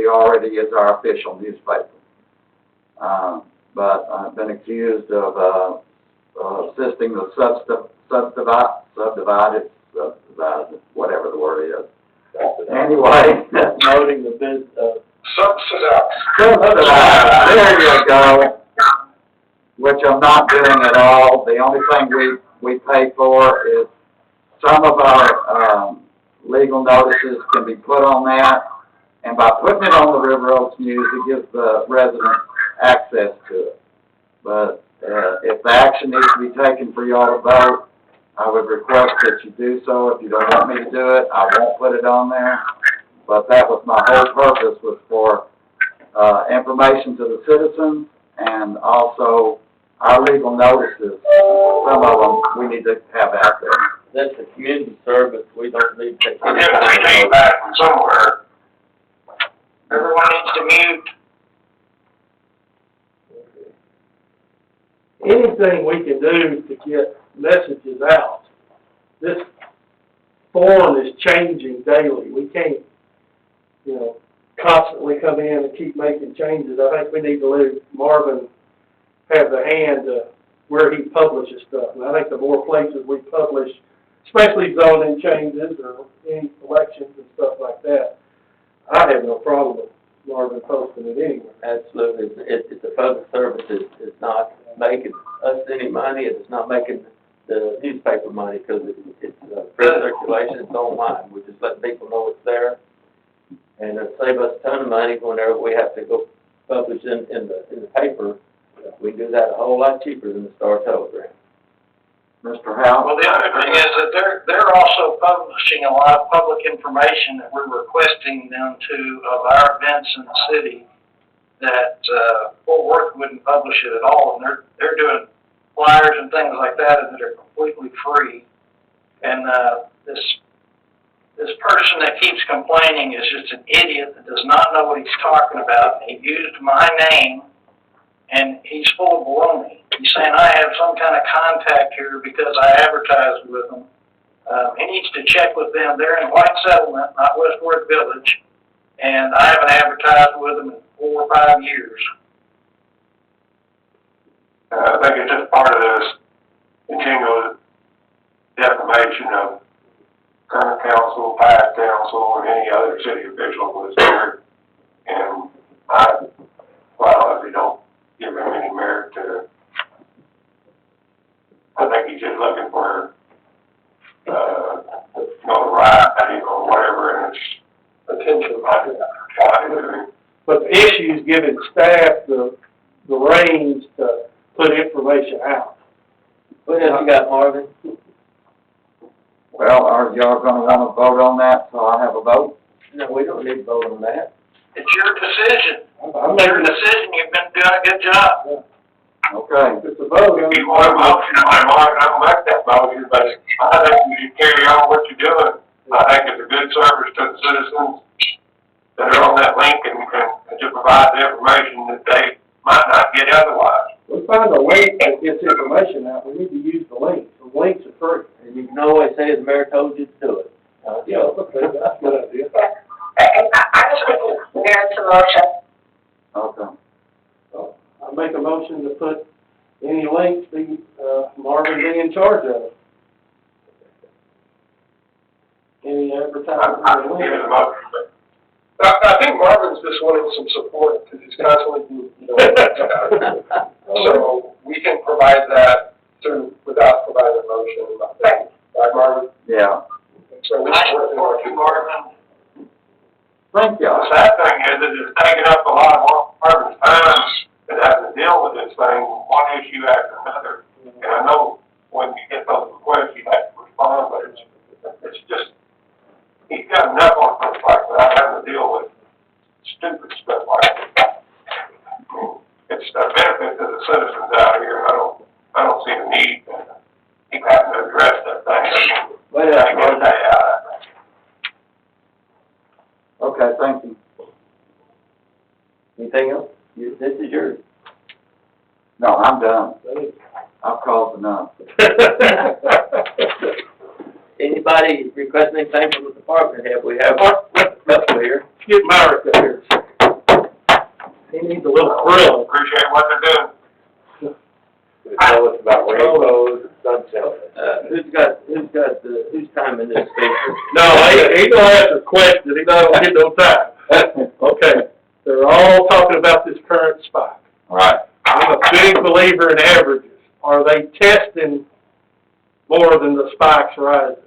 City already is our official newspaper. But I've been accused of assisting the subdivided, whatever the word is. Anyway, Promoting the business. subsidized, there you go, which I'm not doing at all. The only thing we pay for is some of our legal notices can be put on that, and by putting it on the River Oaks News, it gives the residents access to it. But if the action needs to be taken for y'all to vote, I would request that you do so. If you don't want me to do it, I won't put it on there. But that was my whole purpose, was for information to the citizens, and also our legal notices. Some of them we need to have out there. That's a community service. We don't need to take We're getting the name back from somewhere. Everyone needs to mute. Anything we can do to get messages out. This form is changing daily. We can't, constantly come in and keep making changes. I think we need to let Marvin have the hand where he publishes stuff. And I think the more places we publish, especially zoning changes or any elections and stuff like that, I have no problem with Marvin posting it anywhere. Absolutely. It's a public service. It's not making us any money. It's not making the newspaper money, because it's free circulation. It's online. We just let people know it's there. And it'll save us a ton of money whenever we have to go publish in the paper. We can do that a whole lot cheaper than the Star Telegram. Mr. Howe? Well, the other thing is that they're also publishing a lot of public information that we're requesting them to, of our events in the city, that Fort Worth wouldn't publish it at all. And they're doing flyers and things like that that are completely free. And this person that keeps complaining is just an idiot that does not know what he's talking about. He used my name, and he's full of baloney. He's saying I have some kind of contact here because I advertised with them. He needs to check with them. They're in White Settlement, not West Worth Village, and I haven't advertised with them in 4 or 5 years. I think it's just part of this continual defamation of current council, past council, and any other city official that's here. And I honestly don't give him any merit to. I think he's just looking for notoriety or whatever, and it's attention. But the issue is giving staff the reins to put information out. What else you got, Marvin? Well, are y'all gonna wanna vote on that, so I have a vote? No, we don't need to vote on that. It's your decision. I'm It's your making decision. You've been doing a good job. Okay. it's a vote. If you want a motion, I'll make that motion, but I think you should carry on what you're doing. I think it's a good service to the citizens that are on that link and to provide the information that they might not get otherwise. We find a link that gets information out. We need to use the links. The links are free. And you can always say the mayor told you to do it. Yeah, okay, that's a good idea. I support Mayor's motion. Okay. I make a motion to put any links Marvin be in charge of. Any advertising I or can give it a links. motion, but I think Marvin's just wanting some support, because he's constantly, so we can provide that without providing a motion. Right, Marvin? Yeah. So we I support support you, Marvin. Thank you. the sad thing is that it's taking up a lot of Marvin's time and having to deal with this thing, one issue after another. And I know when you get those requests, you have to respond, but it's just, he's got enough on his plate without having to deal with stupid stuff like that. It's a benefit to the citizens out here. I don't see the need to keep having to address that thing. What else, I get a day out of it. Okay, thank you. Anything else? This is yours. No, I'm done. I've called enough. Anybody requesting anything from the department head? We have a couple here. Get Myrick up here. He needs a little thrill. Appreciate what they're doing. Tell us about rainbows and sunshine. who's timing this speaker? No, he don't answer questions, he don't get no time. Okay, they're all talking about this current spike. Right. I'm a big believer in averages. Are they testing more than the spike's rising?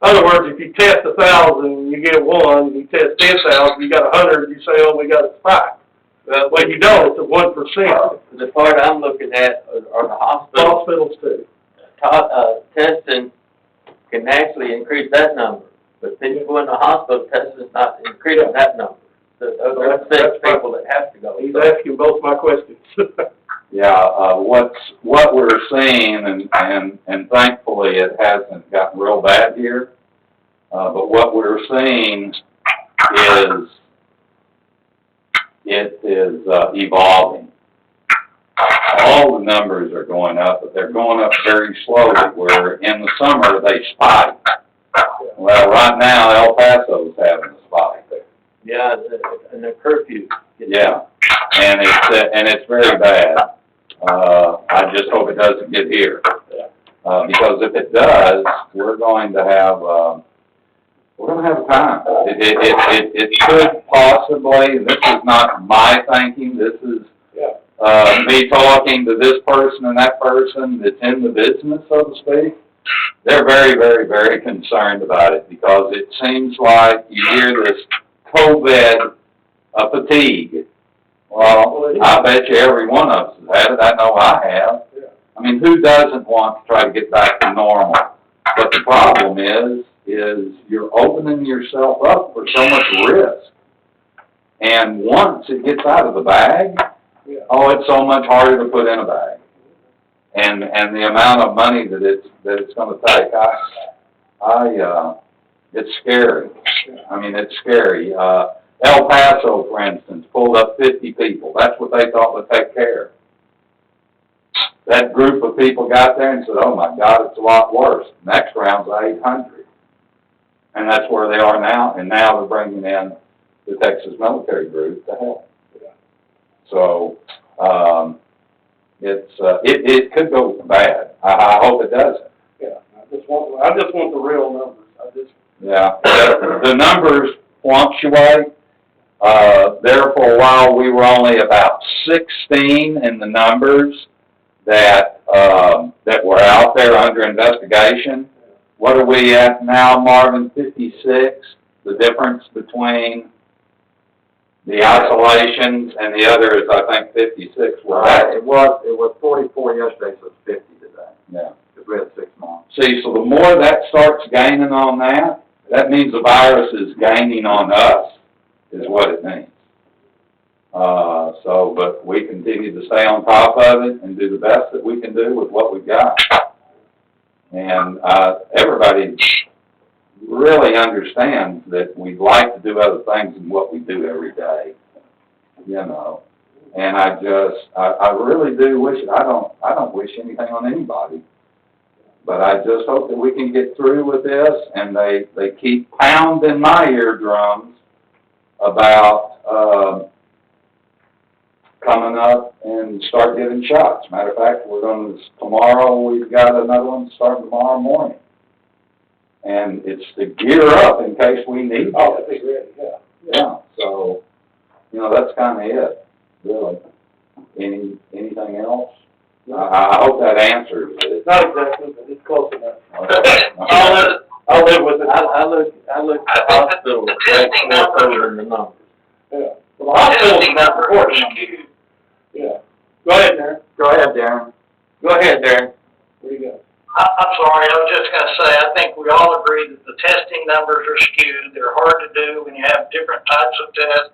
In other words, if you test 1,000, you get 1, you test 10,000, you got 100, you say, oh, we got a spike. Well, you don't, it's at 1%. The part I'm looking at are the hospitals. Hospitals too. Testing can actually increase that number, but people in the hospital, testing's not increasing that number. So those are six people that have to go. He's asking both my questions. Yeah, what we're seeing, and thankfully it hasn't gotten real bad here, but what we're seeing is, it is evolving. All the numbers are going up, but they're going up very slowly, where in the summer they spike. Well, right now El Paso's having a spike. Yeah, and the curfew. Yeah, and it's very bad. I just hope it doesn't get here. Because if it does, we're going to have a time. It could possibly, this is not my thinking, this is, me talking to this person and that person that's in the business, so to speak. They're very, very, very concerned about it, because it seems like you hear this COVID fatigue. Well, I bet you every one of us has had it. I know I have. I mean, who doesn't want to try to get back to normal? But the problem is you're opening yourself up for so much risk. And once it gets out of the bag, oh, it's so much harder to put in a bag. And the amount of money that it's going to take, it's scary. I mean, it's scary. El Paso, for instance, pulled up 50 people. That's what they thought would take care. That group of people got there and said, oh my God, it's a lot worse. Next round's 800. And that's where they are now, and now they're bringing in the Texas military group to help. So, it could go bad. I hope it doesn't. Yeah, I just want the real numbers. Yeah, the numbers fluctuate. There for a while, we were only about 16 in the numbers that were out there under investigation. What are we at now, Marvin? 56? The difference between the isolations and the other is, I think, 56. It was 44 yesterday, so it's 50 today. Yeah. Because we had 6 months. See, so the more that starts gaining on that means the virus is gaining on us, is what it means. But we continue to stay on top of it and do the best that we can do with what we've got. And everybody really understands that we'd like to do other things than what we do every day, you know. And I really do wish, I don't wish anything on anybody, but I just hope that we can get through with this, and they keep pounding my eardrums about coming up and start giving shots. Matter of fact, tomorrow we've got another one starting tomorrow morning. And it's to gear up in case we need it. Oh, that'd be great, yeah. Yeah, so, that's kind of it, really. Anything else? I hope that answers it. Not exactly, but it's close enough. Okay. I'll live with it. I look at the hospital, that's more over than the numbers. Yeah. Well, the hospital's not important. Yeah. Go ahead, Darren. Go ahead, Darren. Go ahead, Darren. Where you go? I'm sorry, I was just gonna say, I think we all agree that the testing numbers are skewed. They're hard to do when you have different types of tests.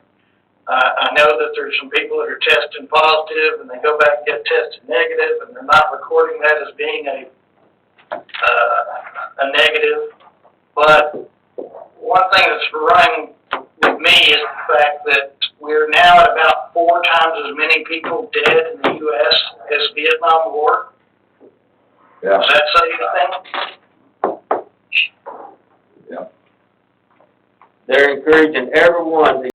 I know that there's some people that are testing positive and they go back and get tested negative, and they're not recording that as being a negative. But one thing that's running with me is the fact that we're now at about 4 times as many people dead in the U.S. as Vietnam War. Yeah. Does that say anything? Yeah. They're encouraging everyone to